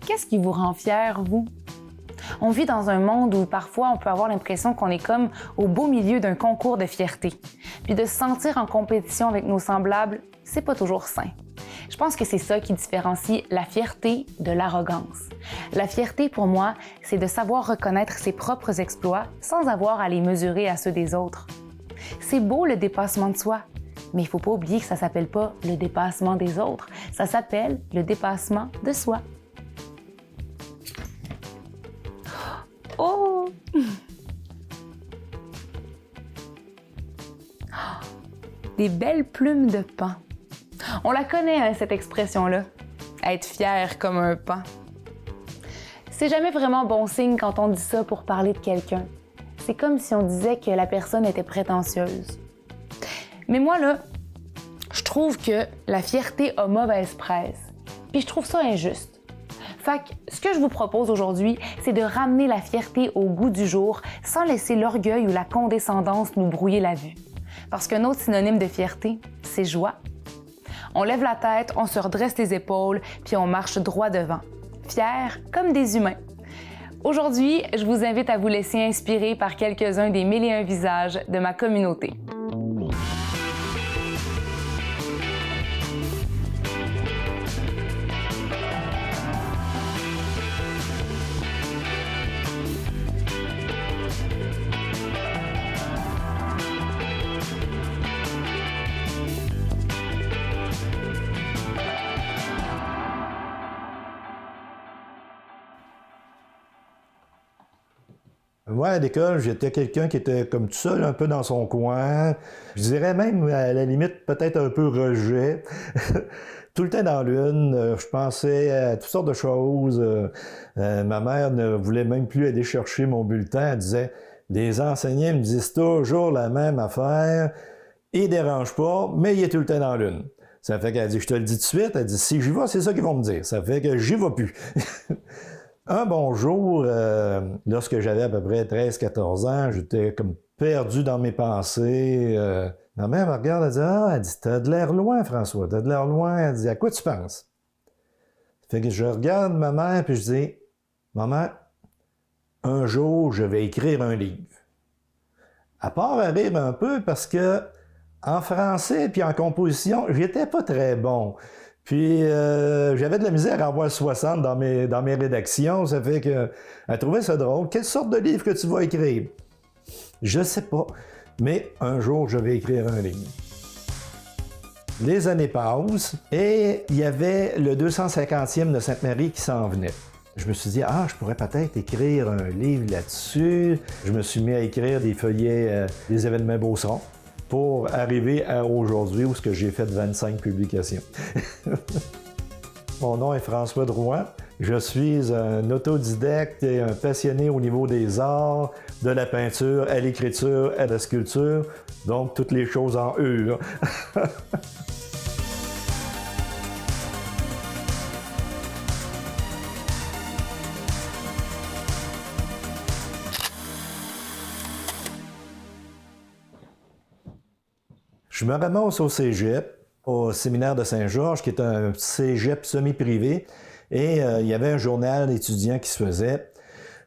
Qu'est-ce qui vous rend fier, vous? On vit dans un monde où parfois on peut avoir l'impression qu'on est comme au beau milieu d'un concours de fierté. Puis de se sentir en compétition avec nos semblables, c'est pas toujours sain. Je pense que c'est ça qui différencie la fierté de l'arrogance. La fierté, pour moi, c'est de savoir reconnaître ses propres exploits sans avoir à les mesurer à ceux des autres. C'est beau le dépassement de soi, mais il ne faut pas oublier que ça ne s'appelle pas le dépassement des autres, ça s'appelle le dépassement de soi. Oh! Des belles plumes de paon. On la connaît, hein, cette expression-là. Être fier comme un paon. C'est jamais vraiment bon signe quand on dit ça pour parler de quelqu'un. C'est comme si on disait que la personne était prétentieuse. Mais moi, là, je trouve que la fierté a mauvaise presse. Puis je trouve ça injuste. Fait que ce que je vous propose aujourd'hui, c'est de ramener la fierté au goût du jour sans laisser l'orgueil ou la condescendance nous brouiller la vue. Parce qu'un autre synonyme de fierté, c'est joie. On lève la tête, on se redresse les épaules, puis on marche droit devant. Fiers comme des humains. Aujourd'hui, je vous invite à vous laisser inspirer par quelques-uns des 1001 visages de ma communauté. Moi, à l'école, j'étais quelqu'un qui était comme tout seul, un peu dans son coin. Je dirais même, à la limite, peut-être un peu rejet. Tout le temps dans l'une, je pensais à toutes sortes de choses. Ma mère ne voulait même plus aller chercher mon bulletin. Elle disait, les enseignants me disent toujours la même affaire. Ils ne dérangent pas, mais il est tout le temps dans l'une. Ça fait qu'elle dit, je te le dis tout de suite. Elle dit, si j'y vais, c'est ça qu'ils vont me dire. Ça fait que j'y vais plus. Un bon jour, lorsque j'avais à peu près 13-14 ans, j'étais comme perdu dans mes pensées. Ma mère me regarde, elle dit « Ah, elle dit, t'as de l'air loin, François, t'as de l'air loin. » Elle dit « À quoi tu penses? » Fait que je regarde ma mère, puis je dis « Maman, un jour, je vais écrire un livre. » À part à rire un peu, parce que en français puis en composition, j'étais pas très bon. Puis j'avais de la misère à avoir 60 dans mes rédactions, ça fait qu'elle trouvait ça drôle. Quelle sorte de livre que tu vas écrire? Je sais pas, mais un jour je vais écrire un livre. Les années passent et il y avait le 250e de Sainte-Marie qui s'en venait. Je me suis dit, ah, je pourrais peut-être écrire un livre là-dessus. Je me suis mis à écrire des feuillets des événements Beauceron, pour arriver à aujourd'hui où j'ai fait 25 publications. Mon nom est François Drouin. Je suis un autodidacte et un passionné au niveau des arts, de la peinture, à l'écriture, à la sculpture, donc toutes les choses en E. Je me ramasse au cégep, au séminaire de Saint-Georges, qui est un cégep semi-privé, et il y avait un journal étudiant qui se faisait.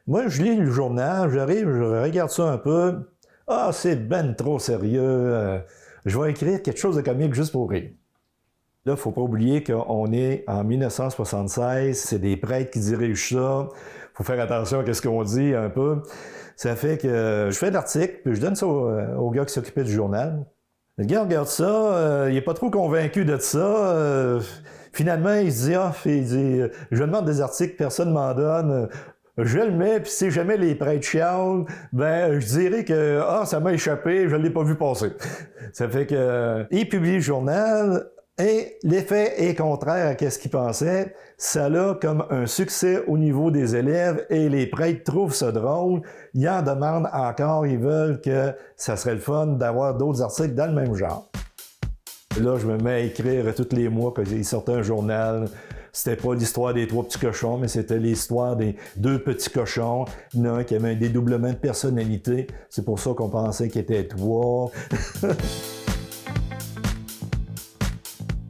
Moi, je lis le journal, j'arrive, je regarde ça un peu. Ah, c'est ben trop sérieux. Je vais écrire quelque chose de comique juste pour rire. Là, il ne faut pas oublier qu'on est en 1976, c'est des prêtres qui dirigent ça. Il faut faire attention à ce qu'on dit un peu. Ça fait que je fais l'article, puis je donne ça au gars qui s'occupait du journal. Le gars regarde ça, il n'est pas trop convaincu de ça. Finalement, il se dit, il dit, je demande des articles, personne ne m'en donne. Je le mets, puis si jamais les prêtres chialent, ben, je dirais que, ça m'a échappé, je ne l'ai pas vu passer. Ça fait que, il publie le journal, et l'effet est contraire à ce qu'il pensait. Ça a comme un succès au niveau des élèves et les prêtres trouvent ça drôle. Ils en demandent encore, ils veulent que ça serait le fun d'avoir d'autres articles dans le même genre. Là, je me mets à écrire tous les mois qu'il sortait un journal. C'était pas l'histoire des 3 petits cochons, mais c'était l'histoire des 2 petits cochons. Il y en a un qui avait un dédoublement de personnalité. C'est pour ça qu'on pensait qu'il était 3.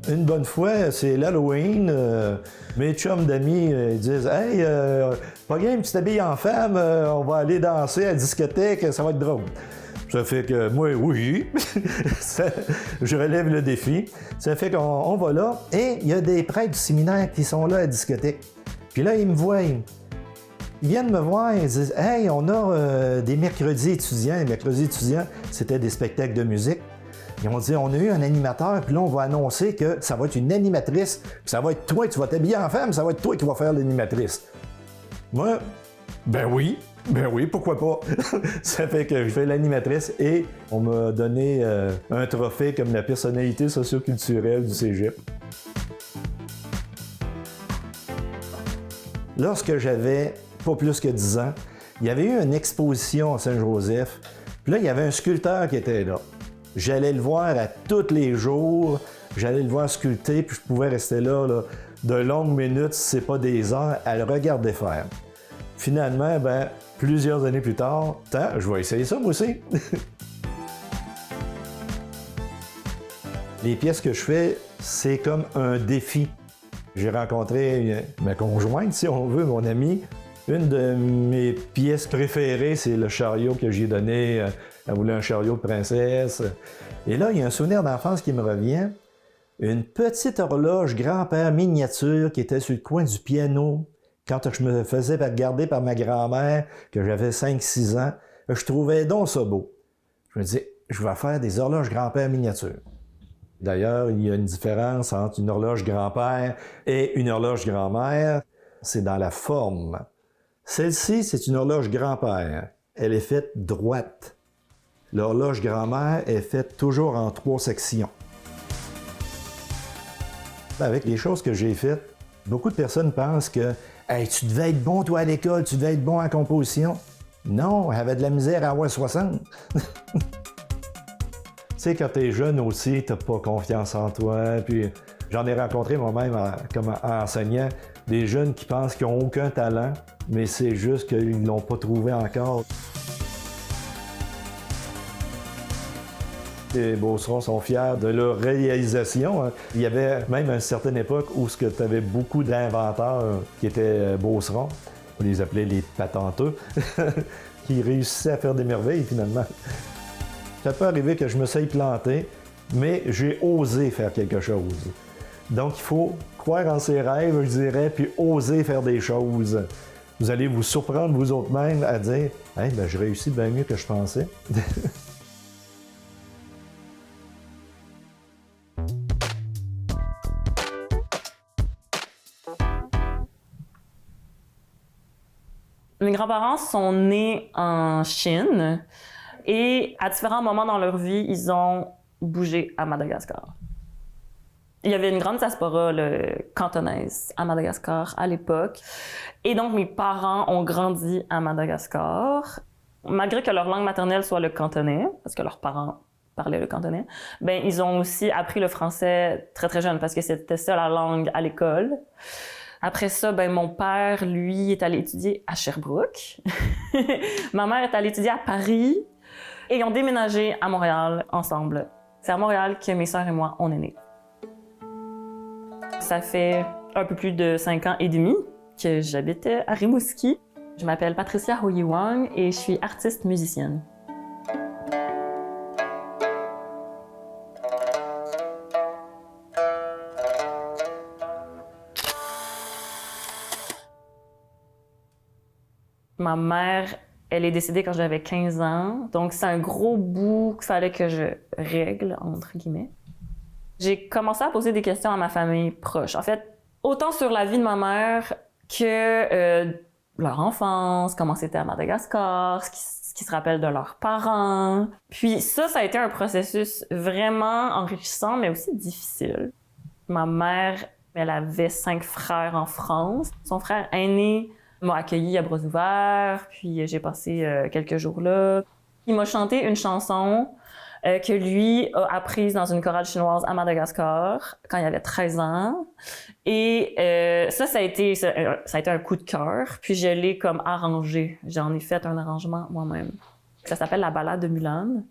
Une bonne fois, c'est l'Halloween, mes chums d'amis ils disent « Hey, pas game, tu t'habilles en femme, on va aller danser à la discothèque, ça va être drôle. » Ça fait que moi, oui, je relève le défi. Ça fait qu'on va là et il y a des prêtres du séminaire qui sont là à la discothèque. Puis là, ils me voient. Ils viennent me voir et ils disent « Hey, on a des mercredis étudiants. » Les mercredis étudiants, c'était des spectacles de musique. Ils ont dit, on a eu un animateur, puis là, on va annoncer que ça va être une animatrice, puis ça va être toi, tu vas t'habiller en femme, ça va être toi qui vas faire l'animatrice. Moi, ben oui, pourquoi pas? Ça fait que je fais l'animatrice et on m'a donné un trophée comme la personnalité socio-culturelle du cégep. Lorsque j'avais pas plus que 10 ans, il y avait eu une exposition à Saint-Joseph, puis là, il y avait un sculpteur qui était là. J'allais le voir à tous les jours, j'allais le voir sculpter, puis je pouvais rester là de longues minutes, si c'est pas des heures, à le regarder faire. Finalement, plusieurs années plus tard, je vais essayer ça moi aussi. Les pièces que je fais, c'est comme un défi. J'ai rencontré ma conjointe, si on veut, mon amie. Une de mes pièces préférées, c'est le chariot que j'ai donné. Elle voulait un chariot de princesse. Et là, il y a un souvenir d'enfance qui me revient. Une petite horloge grand-père miniature qui était sur le coin du piano. Quand je me faisais regarder par ma grand-mère, que j'avais 5-6 ans, je trouvais donc ça beau. Je me disais, je vais faire des horloges grand-père miniature. D'ailleurs, il y a une différence entre une horloge grand-père et une horloge grand-mère. C'est dans la forme. Celle-ci, c'est une horloge grand-père. Elle est faite droite. L'horloge grand-mère est faite toujours en 3 sections. Avec les choses que j'ai faites, beaucoup de personnes pensent que hey, tu devais être bon, toi, à l'école, tu devais être bon en composition. Non, elle avait de la misère à avoir 60. Tu sais, quand t'es jeune aussi, t'as pas confiance en toi. Puis j'en ai rencontré moi-même comme enseignant, des jeunes qui pensent qu'ils n'ont aucun talent, mais c'est juste qu'ils ne l'ont pas trouvé encore. Les Beaucerons sont fiers de leur réalisation. Il y avait même une certaine époque où tu avais beaucoup d'inventeurs qui étaient Beaucerons. On les appelait les patenteux, qui réussissaient à faire des merveilles finalement. Ça peut arriver que je me sois planté, mais j'ai osé faire quelque chose. Donc il faut croire en ses rêves, je dirais, puis oser faire des choses. Vous allez vous surprendre vous autres même à dire « Hey, je réussis bien mieux que je pensais. » Mes grands-parents sont nés en Chine et à différents moments dans leur vie, ils ont bougé à Madagascar. Il y avait une grande diaspora cantonaise à Madagascar à l'époque. Et donc, mes parents ont grandi à Madagascar. Malgré que leur langue maternelle soit le cantonais, parce que leurs parents parlaient le cantonais, ils ont aussi appris le français très, très jeune parce que c'était ça la langue à l'école. Après ça, mon père, lui, est allé étudier à Sherbrooke. Ma mère est allée étudier à Paris. Et ils ont déménagé à Montréal ensemble. C'est à Montréal que mes sœurs et moi, on est nés. Ça fait un peu plus de 5 ans et demi que j'habite à Rimouski. Je m'appelle Patricia Hoyiwang et je suis artiste musicienne. Ma mère, elle est décédée quand j'avais 15 ans, donc c'est un gros bout qu'il fallait que je règle, entre guillemets. J'ai commencé à poser des questions à ma famille proche. En fait, autant sur la vie de ma mère que leur enfance, comment c'était à Madagascar, ce qu'ils se rappellent de leurs parents. Puis ça a été un processus vraiment enrichissant, mais aussi difficile. Ma mère, elle avait 5 frères en France. Son frère aîné m'a accueilli à bras ouverts, puis j'ai passé quelques jours là. Il m'a chanté une chanson que lui a apprise dans une chorale chinoise à Madagascar quand il avait 13 ans. Et ça a été un coup de cœur, puis je l'ai comme arrangé. J'en ai fait un arrangement moi-même. Ça s'appelle La Ballade de Mulan,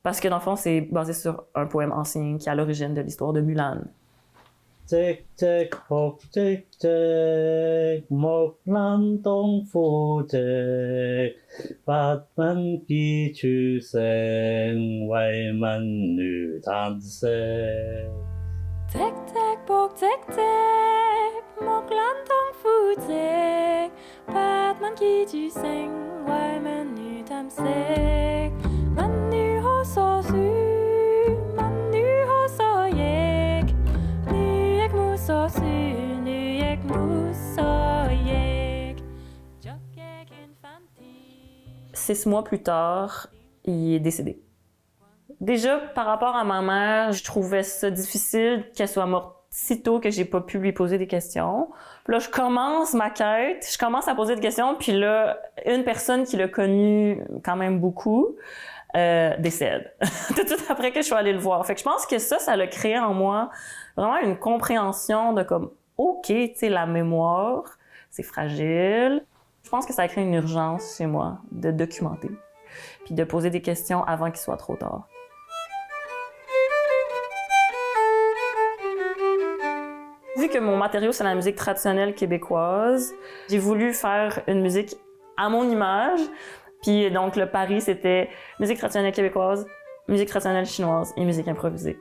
parce que dans le fond, c'est basé sur un poème ancien qui est à l'origine de l'histoire de Mulan. Tic tic poc tic tic, một lần đông phu tic, bát门必出聲，為民女嘆息。Tic tic poc tic tic, một lần đông phu tic, bát門必出聲，為民女嘆息。民女可所書，民女可所譯，女譯冇所書，女譯冇所譯。6 mois plus tard, il est décédé. Déjà, par rapport à ma mère, je trouvais ça difficile qu'elle soit morte si tôt que j'ai pas pu lui poser des questions. Puis là, je commence ma quête, je commence à poser des questions, puis là, une personne qui l'a connue quand même beaucoup décède. Tout de suite après que je suis allée le voir. Fait que je pense que ça l'a créé en moi vraiment une compréhension de comme, OK, tu sais, la mémoire, c'est fragile. Je pense que ça a créé une urgence chez moi de documenter, puis de poser des questions avant qu'il soit trop tard. Vu que mon matériau, c'est la musique traditionnelle québécoise, j'ai voulu faire une musique à mon image. Puis donc, le pari, c'était musique traditionnelle québécoise, musique traditionnelle chinoise et musique improvisée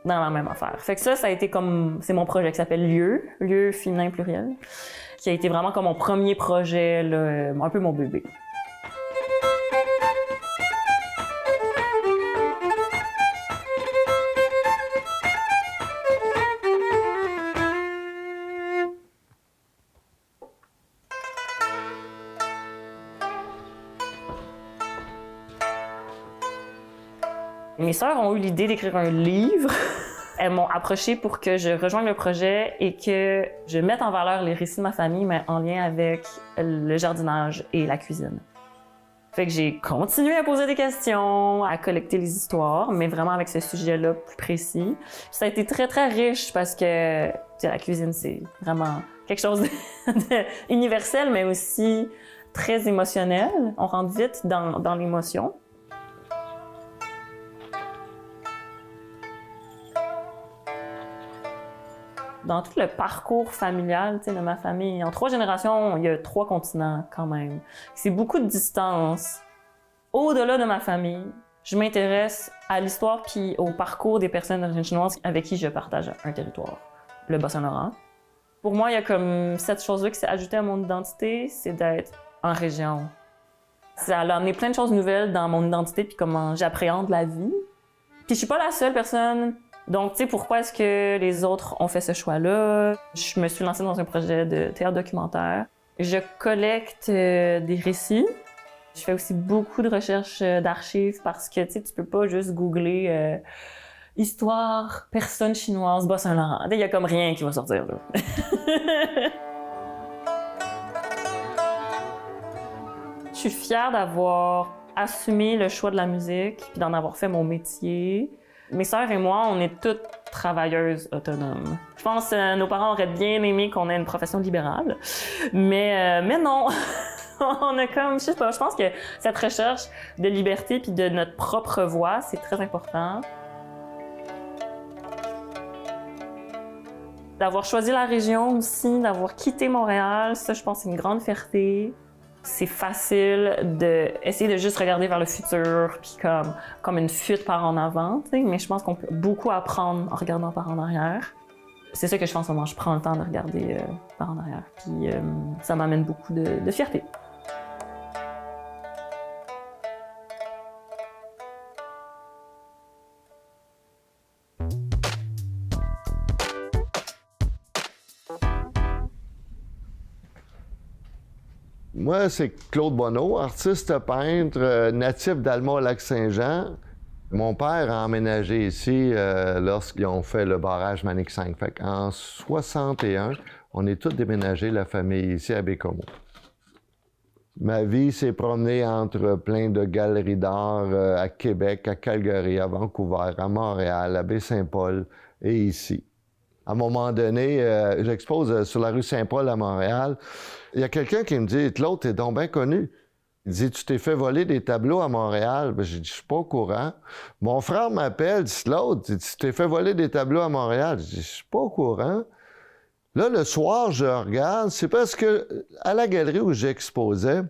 dans la même affaire. Fait que ça a été comme... C'est mon projet qui s'appelle Lieu féminin pluriel, qui a été vraiment comme mon premier projet, là, un peu mon bébé. Mes sœurs ont eu l'idée d'écrire un livre. Elles m'ont approché pour que je rejoigne le projet et que je mette en valeur les récits de ma famille, mais en lien avec le jardinage et la cuisine. Fait que j'ai continué à poser des questions, à collecter les histoires, mais vraiment avec ce sujet-là plus précis. Puis ça a été très, très riche parce que la cuisine, c'est vraiment quelque chose de universel, mais aussi très émotionnel. On rentre vite dans l'émotion. Dans tout le parcours familial de ma famille, en 3 générations, il y a 3 continents quand même. C'est beaucoup de distance. Au-delà de ma famille, je m'intéresse à l'histoire puis au parcours des personnes d'origine chinoise avec qui je partage un territoire, le Bas-Saint-Laurent. Pour moi, il y a comme cette chose-là qui s'est ajoutée à mon identité, c'est d'être en région. Ça a amené plein de choses nouvelles dans mon identité puis comment j'appréhende la vie. Puis je suis pas la seule personne. Donc, tu sais, pourquoi est-ce que les autres ont fait ce choix-là? Je me suis lancée dans un projet de théâtre documentaire. Je collecte des récits. Je fais aussi beaucoup de recherches d'archives parce que, tu sais, tu peux pas juste googler histoire, personne chinoise, Bas-Saint-Laurent. Il y a comme rien qui va sortir, là. Je suis fière d'avoir assumé le choix de la musique puis d'en avoir fait mon métier. Mes sœurs et moi, on est toutes travailleuses autonomes. Je pense que nos parents auraient bien aimé qu'on ait une profession libérale, mais non. On a comme, je sais pas, je pense que cette recherche de liberté puis de notre propre voix, c'est très important. D'avoir choisi la région aussi, d'avoir quitté Montréal, ça, je pense, c'est une grande fierté. C'est facile d'essayer de juste regarder vers le futur, puis comme une fuite par en avant, t'sais, mais je pense qu'on peut beaucoup apprendre en regardant par en arrière. C'est ça que je fais en ce moment, je prends le temps de regarder par en arrière, puis ça m'amène beaucoup de fierté. Moi, c'est Claude Bonneau, artiste peintre, natif d'Alma-Lac-Saint-Jean. Mon père a emménagé ici lorsqu'ils ont fait le barrage Manic 5. Fait qu'en 61, on est tous déménagés, la famille, ici à Bécomo. Ma vie s'est promenée entre plein de galeries d'art à Québec, à Calgary, à Vancouver, à Montréal, à Baie-Saint-Paul et ici. À un moment donné, j'expose sur la rue Saint-Paul à Montréal. Il y a quelqu'un qui me dit « Claude, t'es donc bien connu. » Il dit, tu t'es fait voler des tableaux à Montréal? Ben, j'ai dit, je suis pas au courant. Mon frère m'appelle, dit l'autre, il dit, tu t'es fait voler des tableaux à Montréal? J'ai dit, je suis pas au courant. Là, le soir, je regarde, c'est parce que à la galerie où j'exposais,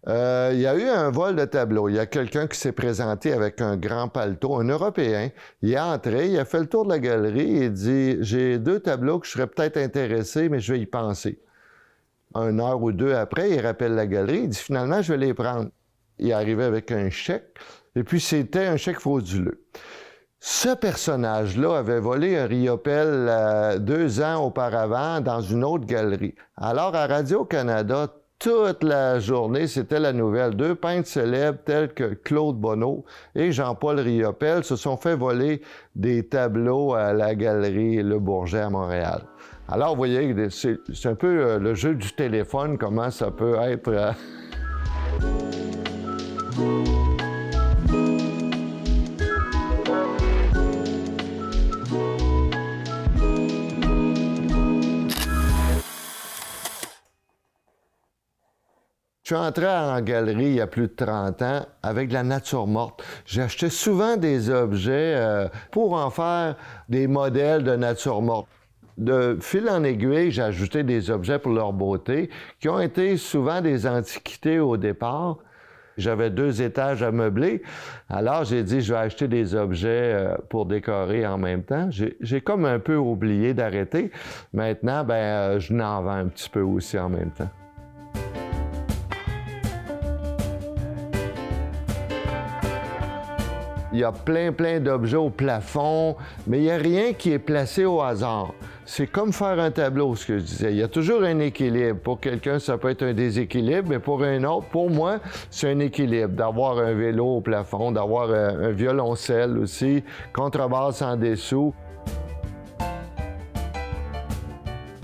il y a eu un vol de tableaux. Il y a quelqu'un qui s'est présenté avec un grand paletot, un Européen. Il est entré, il a fait le tour de la galerie et il dit, j'ai 2 tableaux que je serais peut-être intéressé, mais je vais y penser. 1 heure ou 2 après, il rappelle la galerie, il dit, finalement, je vais les prendre. Il est arrivé avec un chèque, et puis c'était un chèque frauduleux. Ce personnage-là avait volé un Riopelle 2 ans auparavant dans une autre galerie. Alors, à Radio-Canada, toute la journée, c'était la nouvelle. 2 peintres célèbres tels que Claude Bonneau et Jean-Paul Riopelle se sont fait voler des tableaux à la galerie Le Bourget à Montréal. Alors, vous voyez, c'est un peu le jeu du téléphone, comment ça peut être... Je suis entré en galerie il y a plus de 30 ans avec de la nature morte. J'achetais souvent des objets pour en faire des modèles de nature morte. De fil en aiguille, j'ai ajouté des objets pour leur beauté qui ont été souvent des antiquités au départ. J'avais 2 étages à meubler. Alors, j'ai dit, je vais acheter des objets pour décorer en même temps. J'ai comme un peu oublié d'arrêter. Maintenant, je n'en vends un petit peu aussi en même temps. Il y a plein d'objets au plafond, mais il n'y a rien qui est placé au hasard. C'est comme faire un tableau, ce que je disais. Il y a toujours un équilibre. Pour quelqu'un, ça peut être un déséquilibre, mais pour un autre, pour moi, c'est un équilibre. D'avoir un vélo au plafond, d'avoir un violoncelle aussi, contrebasse en dessous.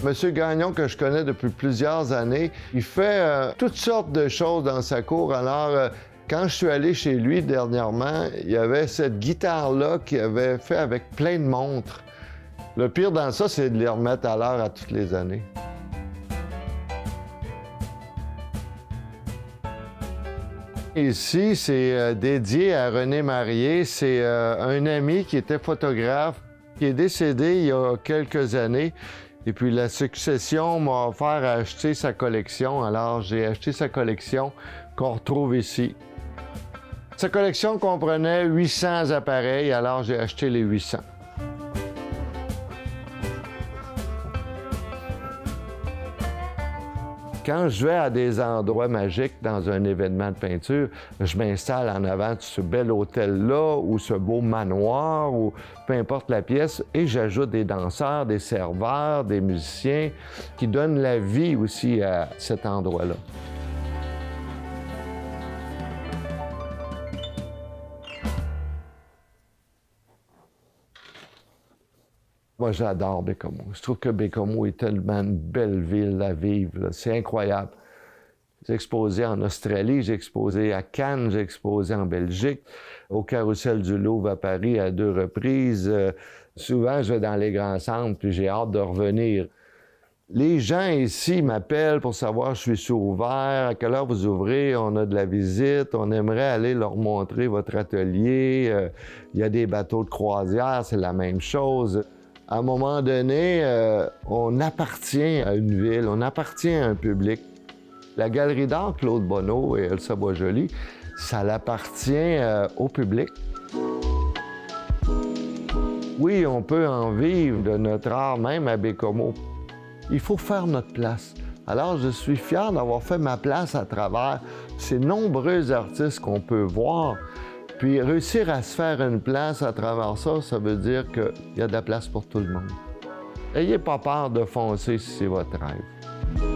Monsieur Gagnon, que je connais depuis plusieurs années, il fait toutes sortes de choses dans sa cour. Alors, quand je suis allé chez lui dernièrement, il y avait cette guitare-là qu'il avait fait avec plein de montres. Le pire dans ça, c'est de les remettre à l'heure à toutes les années. Ici, c'est dédié à René Marié. C'est un ami qui était photographe, qui est décédé il y a quelques années. Et puis la succession m'a offert à acheter sa collection. Alors, j'ai acheté sa collection qu'on retrouve ici. Sa collection comprenait 800 appareils, alors j'ai acheté les 800. Quand je vais à des endroits magiques dans un événement de peinture, je m'installe en avant de ce bel hôtel-là ou ce beau manoir ou peu importe la pièce et j'ajoute des danseurs, des serveurs, des musiciens qui donnent la vie aussi à cet endroit-là. Moi, j'adore Baie-Comeau. Je trouve que Baie-Comeau est tellement une belle ville à vivre. C'est incroyable. J'ai exposé en Australie, j'ai exposé à Cannes, j'ai exposé en Belgique, au Carrousel du Louvre à Paris à 2 reprises. Souvent, je vais dans les grands centres, puis j'ai hâte de revenir. Les gens ici m'appellent pour savoir si je suis ouvert, à quelle heure vous ouvrez, on a de la visite, on aimerait aller leur montrer votre atelier. Il y a des bateaux de croisière, c'est la même chose. À un moment donné, on appartient à une ville, on appartient à un public. La Galerie d'art Claude Bonneau et Elsa Boisjoli, ça appartient au public. Oui, on peut en vivre de notre art, même à Baie-Comeau. Il faut faire notre place. Alors, je suis fier d'avoir fait ma place à travers ces nombreux artistes qu'on peut voir. Puis réussir à se faire une place à travers ça, ça veut dire qu'il y a de la place pour tout le monde. N'ayez pas peur de foncer si c'est votre rêve.